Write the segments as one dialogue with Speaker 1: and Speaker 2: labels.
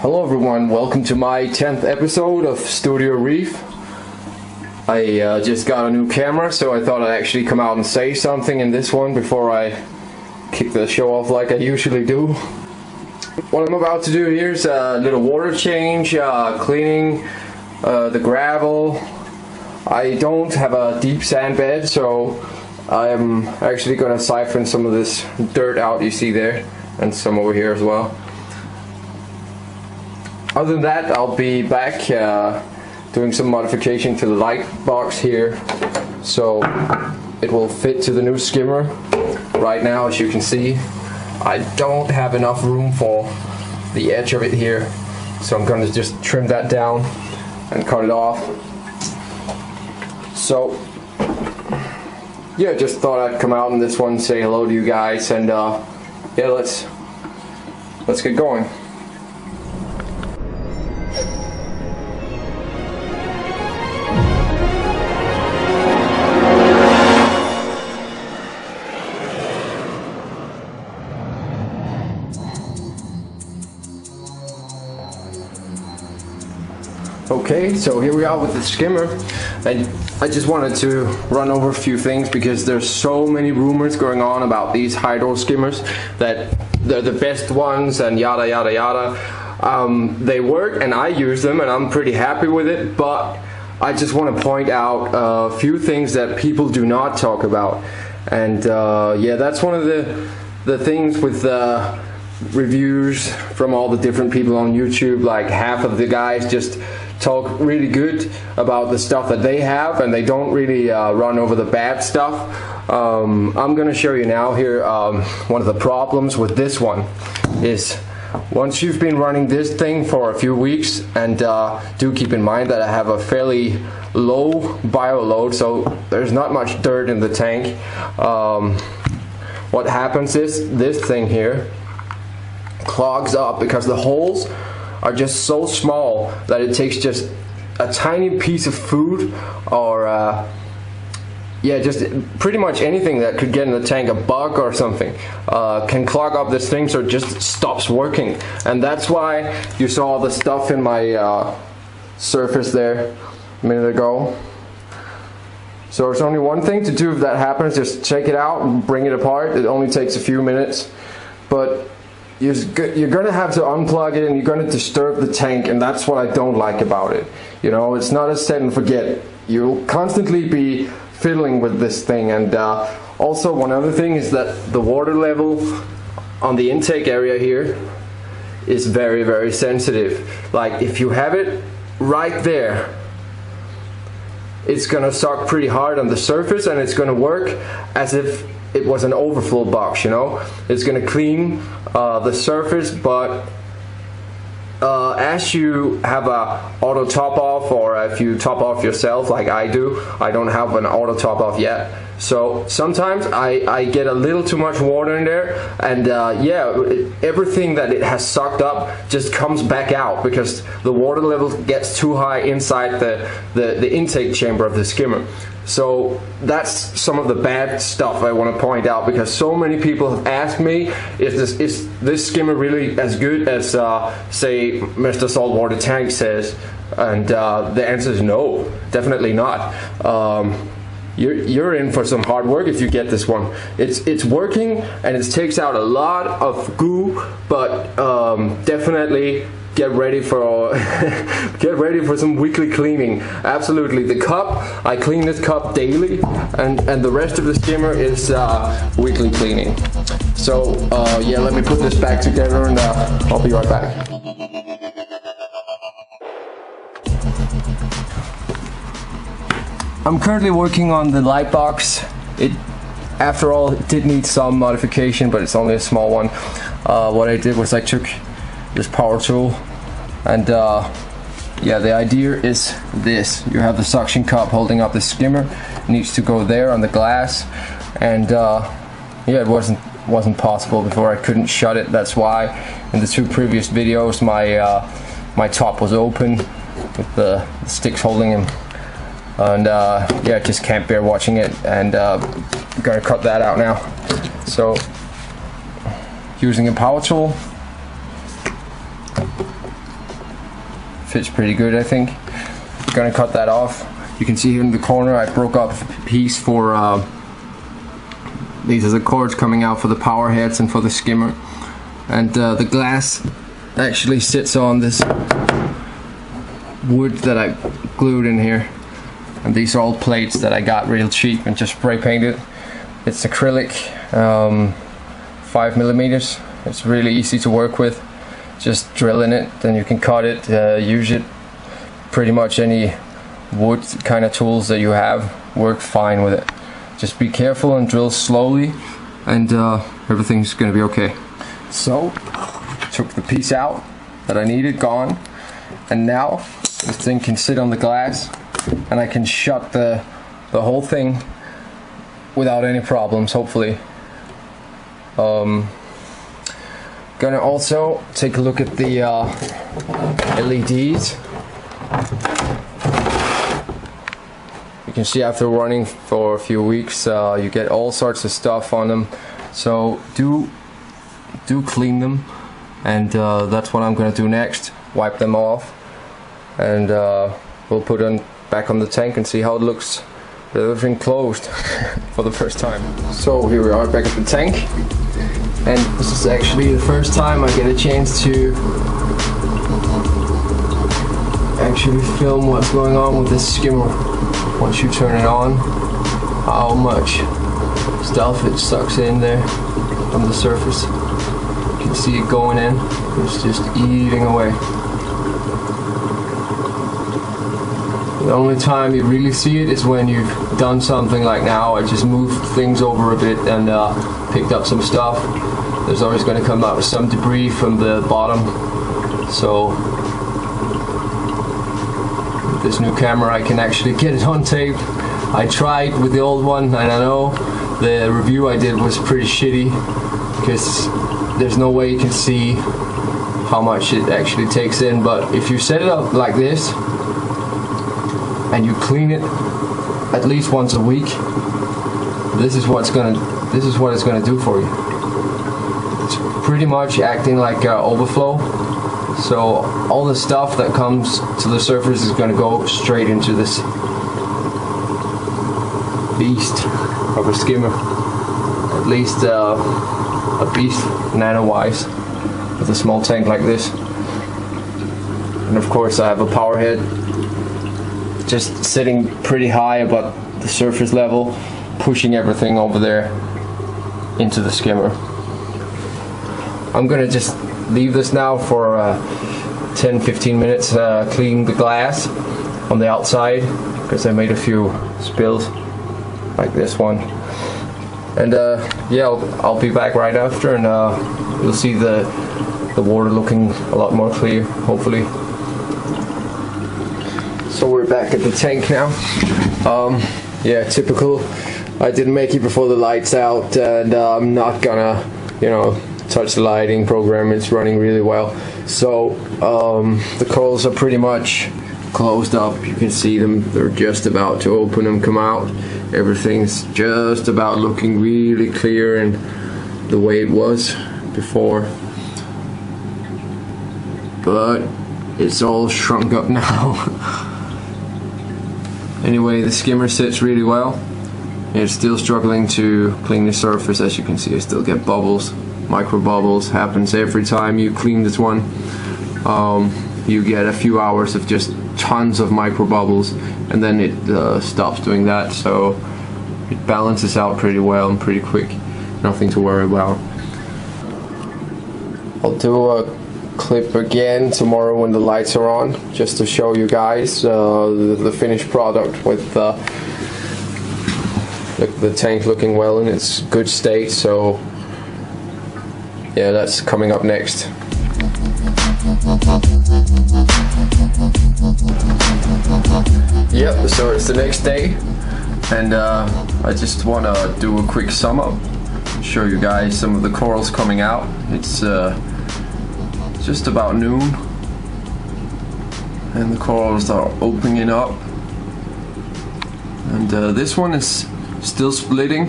Speaker 1: Hello everyone, welcome to my 10th episode of Studio Reef. I just got a new camera, so I thought I'd actually come out and say something in this one before I kick the show off like I usually do. What I'm about to do here is a little water change, cleaning the gravel. I don't have a deep sand bed, so I'm actually going to siphon some of this dirt out you see there, and some over here as well. Other than that, I'll be back doing some modification to the light box here so it will fit to the new skimmer. Right now, as you can see, I don't have enough room for the edge of it here, so I'm going to just trim that down and cut it off. So yeah, just thought I'd come out in this one, say hello to you guys, and yeah, let's get going. Okay, so here we are with the skimmer, and I just wanted to run over a few things because there's so many rumors going on about these Hydor skimmers that they're the best ones and yada yada yada. They work and I use them and I'm pretty happy with it, but I just want to point out a few things that people do not talk about, and yeah, that's one of the things with reviews from all the different people on YouTube. Like half of the guys just talk really good about the stuff that they have and they don't really run over the bad stuff. I'm gonna show you now here one of the problems with this one is once you've been running this thing for a few weeks, and do keep in mind that I have a fairly low bio load, so there's not much dirt in the tank. What happens is this thing here clogs up because the holes are just so small that it takes just a tiny piece of food or yeah, just pretty much anything that could get in the tank, a bug or something, can clog up this thing so it just stops working. And that's why you saw the stuff in my surface there a minute ago. So there's only one thing to do if that happens: just take it out and bring it apart. It only takes a few minutes, but you're going to have to unplug it and you're going to disturb the tank, and that's what I don't like about it. You know, it's not a set and forget. You'll constantly be fiddling with this thing. And also one other thing is that the water level on the intake area here is very, very sensitive. Like if you have it right there, it's going to suck pretty hard on the surface and it's going to work as if it was an overflow box, you know. It's going to clean the surface, but as you have a auto top off, or if you top off yourself like I do, I don't have an auto top off yet, so sometimes I get a little too much water in there, and yeah, everything that it has sucked up just comes back out because the water level gets too high inside the intake chamber of the skimmer. So that's some of the bad stuff I want to point out, because so many people have asked me, is this skimmer really as good as say Mr. Saltwater Tank says, and the answer is no, definitely not. You're in for some hard work if you get this one. It's working and it takes out a lot of goo, but definitely get ready for some weekly cleaning. Absolutely. The cup, I clean this cup daily, and the rest of the skimmer is weekly cleaning. So yeah, let me put this back together and I'll be right back. I'm currently working on the light box. After all, it did need some modification, but it's only a small one. What I did was I took this power tool, and yeah, the idea is this: you have the suction cup holding up the skimmer, it needs to go there on the glass, and yeah, it wasn't possible before. I couldn't shut it. That's why in the two previous videos my top was open with the sticks holding him, and yeah, I just can't bear watching it, and I'm gonna cut that out now. So using a power tool, fits pretty good, I think. I'm gonna cut that off. You can see here in the corner I broke up a piece for these are the cords coming out for the power heads and for the skimmer, and the glass actually sits on this wood that I glued in here, and these are all plates that I got real cheap and just spray painted. It's acrylic, 5mm. It's really easy to work with. Just drill in it, then you can cut it, use it. Pretty much any wood kind of tools that you have work fine with it. Just be careful and drill slowly, and everything's gonna be okay. So, took the piece out that I needed, gone, and now this thing can sit on the glass, and I can shut the whole thing without any problems, hopefully. Gonna also take a look at the LEDs. You can see after running for a few weeks, you get all sorts of stuff on them. So do clean them, and that's what I'm gonna do next. Wipe them off, and we'll put them back on the tank and see how it looks with everything closed for the first time. So here we are back at the tank, and this is actually the first time I get a chance to actually film what's going on with this skimmer. Once you turn it on, how much stuff it sucks in there from the surface. You can see it going in. It's just eating away. The only time you really see it is when you've done something like now. I just moved things over a bit and picked up some stuff. There's always going to come out some debris from the bottom. So with this new camera I can actually get it on tape. I tried with the old one, and I know the review I did was pretty shitty because there's no way you can see how much it actually takes in. But if you set it up like this and you clean it at least once a week, this is what it's gonna do for you. It's pretty much acting like overflow. So all the stuff that comes to the surface is gonna go straight into this beast of a skimmer. At least a beast nano-wise with a small tank like this. And of course I have a power head just sitting pretty high above the surface level, pushing everything over there into the skimmer. I'm gonna just leave this now for 10-15 minutes, clean the glass on the outside because I made a few spills like this one. And yeah, I'll be back right after, and you'll see the water looking a lot more clear, hopefully. So we're back at the tank now. Yeah, typical. I didn't make it before the lights out, and I'm not gonna, you know, touch the lighting program. It's running really well. So the corals are pretty much closed up. You can see them. They're just about to open and come out. Everything's just about looking really clear and the way it was before. But it's all shrunk up now. Anyway, the skimmer sits really well. It's still struggling to clean the surface. As you can see, I still get bubbles. Micro bubbles happens every time you clean this one. You get a few hours of just tons of micro bubbles, and then it stops doing that. So it balances out pretty well and pretty quick. Nothing to worry about. I'll do a clip again tomorrow when the lights are on, just to show you guys the finished product with the tank looking well in its good state. So yeah, that's coming up next. Yep, so it's the next day, and I just want to do a quick sum up, show you guys some of the corals coming out. It's just about noon, and the corals are opening up, and this one is still splitting.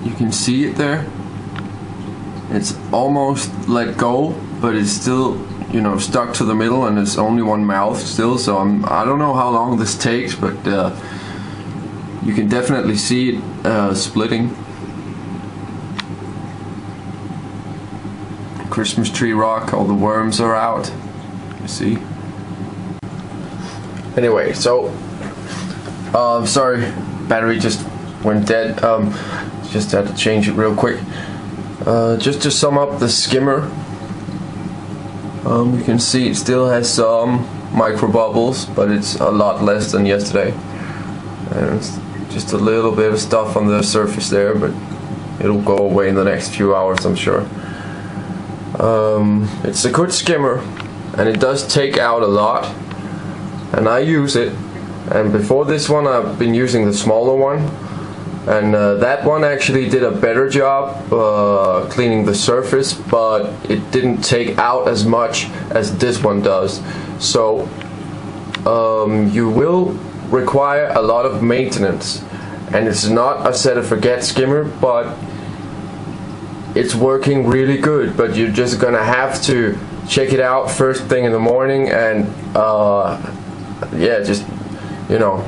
Speaker 1: You can see it there. It's almost let go, but it's still, you know, stuck to the middle, and there's only one mouth still. So I don't know how long this takes, but you can definitely see it splitting. Christmas tree rock, all the worms are out. You see? Anyway, so sorry, battery just went dead. Just had to change it real quick. Just to sum up the skimmer, you can see it still has some micro bubbles, but it's a lot less than yesterday. And it's just a little bit of stuff on the surface there, but it'll go away in the next few hours, I'm sure. It's a good skimmer, and it does take out a lot, and I use it. And before this one I've been using the smaller one, and that one actually did a better job cleaning the surface, but it didn't take out as much as this one does. So you will require a lot of maintenance, and it's not a set and forget skimmer, but it's working really good. But you're just gonna have to check it out first thing in the morning, and yeah, just, you know,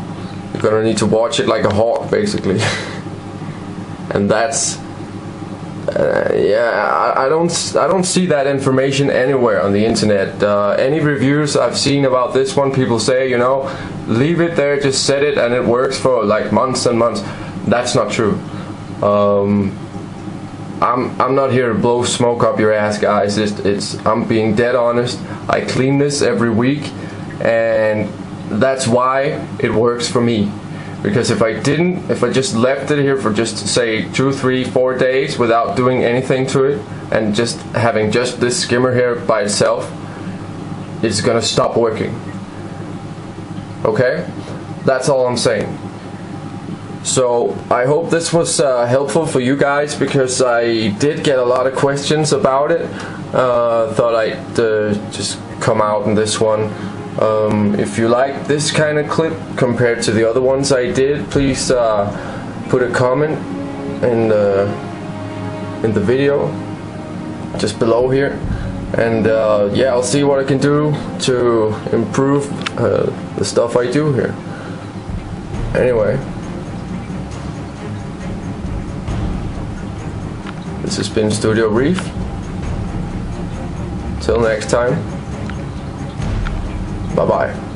Speaker 1: you're gonna need to watch it like a hawk, basically. And that's yeah, I don't see that information anywhere on the internet. Any reviews I've seen about this one, people say, you know, leave it there, just set it, and it works for like months and months. That's not true. I'm not here to blow smoke up your ass, guys. I'm being dead honest. I clean this every week, and that's why it works for me. Because if I just left it here for just, say, 2, 3, 4 days without doing anything to it, and just having just this skimmer here by itself, it's gonna stop working. Okay? That's all I'm saying. So I hope this was helpful for you guys, because I did get a lot of questions about it. Thought I'd just come out in this one. If you like this kind of clip compared to the other ones I did, please put a comment in the video just below here, and yeah, I'll see what I can do to improve the stuff I do here. Anyway, this has been Studio Reef. Till next time, bye bye.